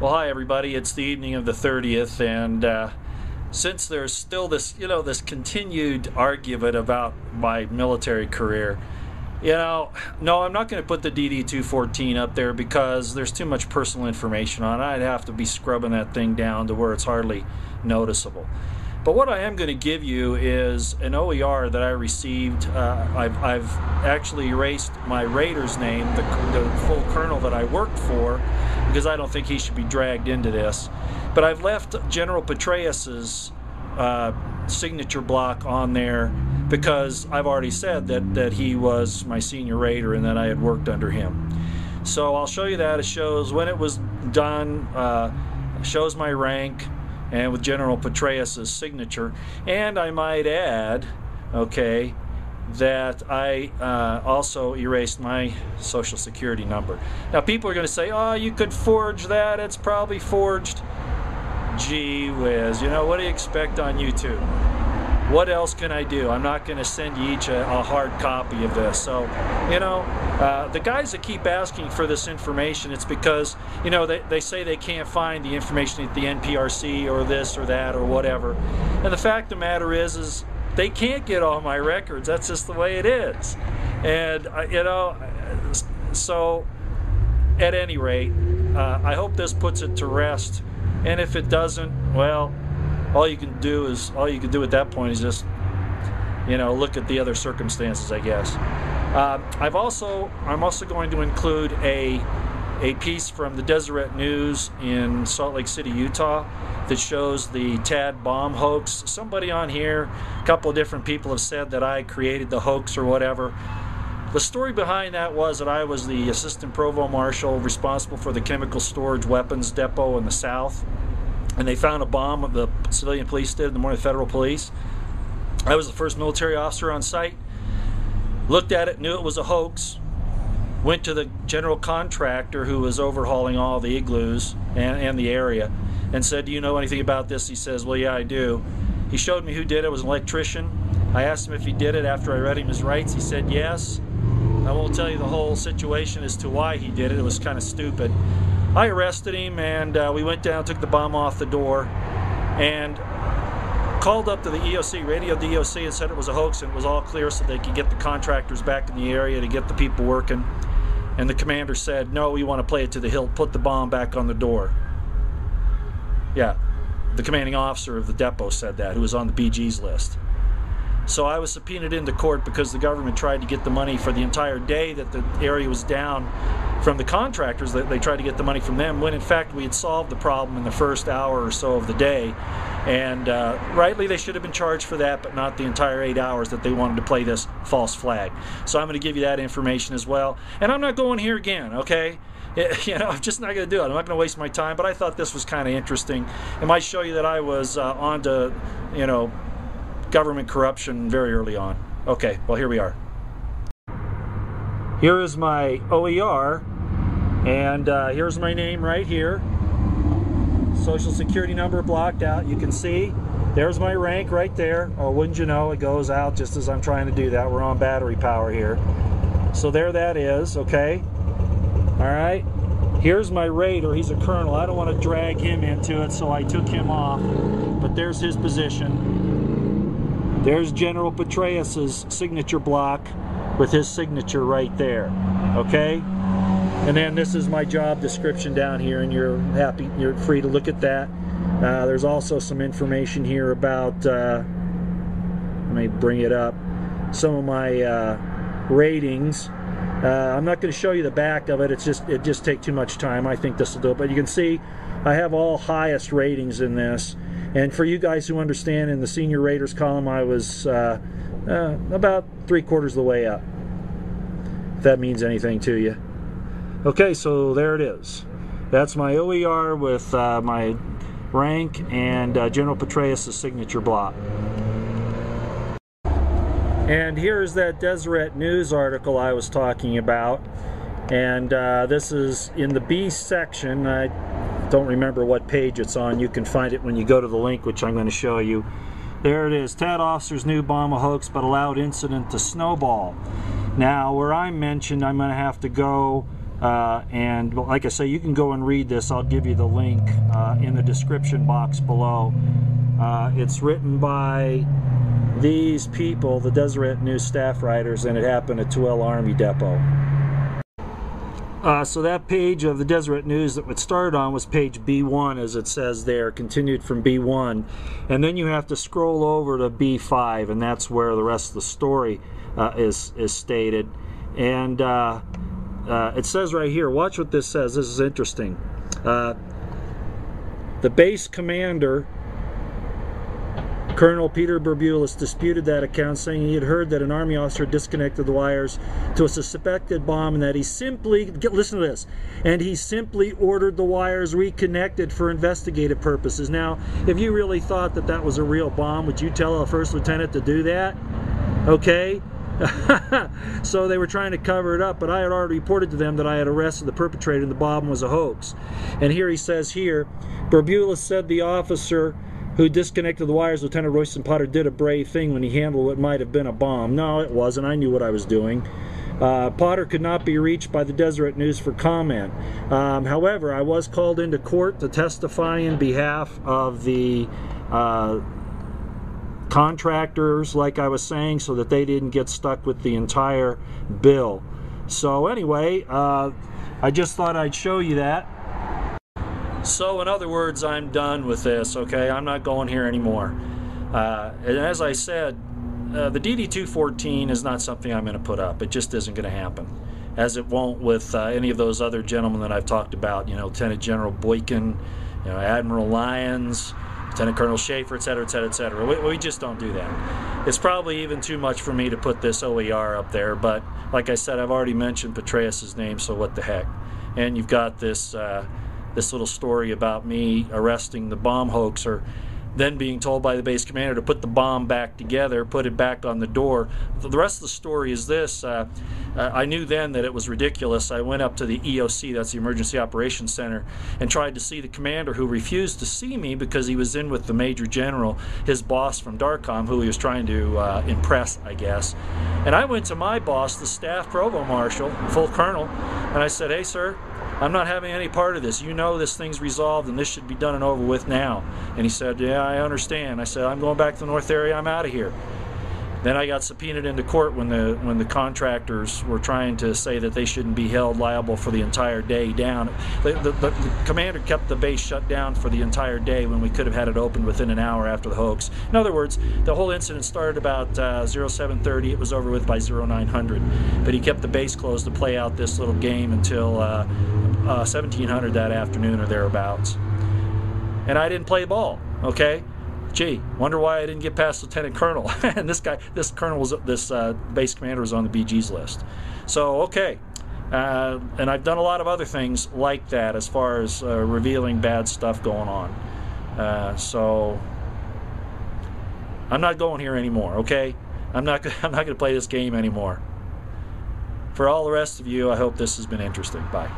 Well, hi everybody. It's the evening of the 30th, and since there's still this, this continued argument about my military career, no, I'm not going to put the DD-214 up there because there's too much personal information on it. I'd have to be scrubbing that thing down to where it's hardly noticeable. But what I am going to give you is an OER that I received. I've actually erased my Raider's name, the full colonel that I worked for, because I don't think he should be dragged into this. But I've left General Petraeus's signature block on there because I've already said that he was my senior Raider and that I had worked under him. So I'll show you that. It shows when it was done, shows my rank, and with General Petraeus's signature. And I might add, okay, that I also erased my social security number. Now people are going to say, oh, you could forge that, it's probably forged. Gee whiz, what do you expect on YouTube? What else can I do? I'm not going to send you each a hard copy of this. So, the guys that keep asking for this information, it's because, they say they can't find the information at the NPRC or this or that or whatever. And the fact of the matter is they can't get all my records. That's just the way it is. And, so at any rate, I hope this puts it to rest. And if it doesn't, well, all you can do at that point is just, look at the other circumstances, I guess. I'm also going to include a piece from the Deseret News in Salt Lake City, Utah, that shows the TAD bomb hoax. Somebody on here, a couple of different people have said that I created the hoax or whatever. The story behind that was that I was the assistant provost marshal responsible for the chemical storage weapons depot in the south, and they found a bomb. The civilian police did, in the morning, the federal police. I was the first military officer on site, looked at it, knew it was a hoax, went to the general contractor who was overhauling all the igloos and the area, and said, do you know anything about this? He says, well, yeah, I do. He showed me who did it. It was an electrician. I asked him if he did it after I read him his rights. He said yes. I won't tell you the whole situation as to why he did it. It was kind of stupid. I arrested him, and we went down, took the bomb off the door, and called up to the EOC, radioed the EOC, and said it was a hoax and it was all clear so they could get the contractors back in the area to get the people working. And the commander said, no, we want to play it to the hilt, put the bomb back on the door. Yeah, the commanding officer of the depot said that, who was on the BG's list. So I was subpoenaed into court because the government tried to get the money for the entire day that the area was down from the contractors. They tried to get the money from them, when in fact we had solved the problem in the first hour or so of the day. And rightly they should have been charged for that, but not the entire 8 hours that they wanted to play this false flag. So I'm going to give you that information as well. And I'm not going here again, okay? I'm just not going to do it. I'm not going to waste my time, but I thought this was kind of interesting. It might show you that I was on to, government corruption very early on. Okay, well, here we are. Here is my OER, and here's my name right here. Social security number blocked out. You can see there's my rank right there. Oh, wouldn't you know, it goes out just as I'm trying to do that. We're on battery power here. So there that is, okay? All right. Here's my Raider. He's a colonel. I don't want to drag him into it, so I took him off. But there's his position. There's General Petraeus's signature block with his signature right there, okay? And then this is my job description down here, and you're free to look at that. There's also some information here about, let me bring it up, some of my ratings. I'm not going to show you the back of it. It just take too much time. I think this will do it. But you can see I have all highest ratings in this. And for you guys who understand, in the senior raters column, I was about 3/4 of the way up, if that means anything to you. Okay, so there it is. That's my OER with my rank and General Petraeus' signature block. And here's that Deseret News article I was talking about. And this is in the B section. I don't remember what page it's on. You can find it when you go to the link, which I'm going to show you. There it is. TAD officers knew bomb a hoax but allowed incident to snowball. Now, where I'm mentioned, I'm going to have to go And like I say, you can go and read this. I'll give you the link in the description box below. It's written by these people, the Deseret News staff writers, and it happened at Tooele Army Depot. So that page of the Deseret News that it started on was page B1, as it says there, continued from B1. And then you have to scroll over to B5, and that's where the rest of the story is stated. And it says right here, watch what this says, this is interesting. The base commander, Colonel Peter Burbulis, disputed that account, saying he had heard that an Army officer disconnected the wires to a suspected bomb and that he simply, listen to this, and he simply ordered the wires reconnected for investigative purposes. Now, if you really thought that that was a real bomb, would you tell a first lieutenant to do that? Okay? So they were trying to cover it up, but I had already reported to them that I had arrested the perpetrator and the bomb was a hoax. And here he says here, Burbulis said the officer who disconnected the wires, Lieutenant Royston Potter, did a brave thing when he handled what might have been a bomb. No, it wasn't. I knew what I was doing. Potter could not be reached by the Deseret News for comment. However, I was called into court to testify in behalf of the contractors, like I was saying, so that they didn't get stuck with the entire bill. So anyway, I just thought I'd show you that. So in other words, I'm done with this, okay? I'm not going here anymore. And as I said, the DD-214 is not something I'm going to put up. It just isn't going to happen, as it won't with any of those other gentlemen that I've talked about, you know, Lieutenant General Boykin, you know, Admiral Lyons, Lieutenant Colonel Schaefer, etc., etc., etc. We just don't do that. It's probably even too much for me to put this OER up there, but like I said, I've already mentioned Petraeus' name, so what the heck. And you've got this this little story about me arresting the bomb hoaxer, then being told by the base commander to put the bomb back together, put it back on the door. The rest of the story is this. I knew then that it was ridiculous. I went up to the EOC, that's the Emergency Operations Center, and tried to see the commander, who refused to see me because he was in with the Major General, his boss from DARCOM, who he was trying to impress, I guess. And I went to my boss, the Staff Provost Marshal, full colonel, and I said, hey, sir, I'm not having any part of this. You know this thing's resolved and this should be done and over with now. And he said, yeah, I understand. I said, I'm going back to the North area. I'm out of here. Then I got subpoenaed into court when the contractors were trying to say that they shouldn't be held liable for the entire day down. The commander kept the base shut down for the entire day when we could have had it open within an hour after the hoax. In other words, the whole incident started about 07:30. It was over with by 0900. But he kept the base closed to play out this little game until 1700 that afternoon or thereabouts. And I didn't play ball, okay? Gee, wonder why I didn't get past Lieutenant Colonel. And this base commander was on the BG's list. So, okay. And I've done a lot of other things like that as far as revealing bad stuff going on. So, I'm not going here anymore, okay? I'm not going to play this game anymore. For all the rest of you, I hope this has been interesting. Bye.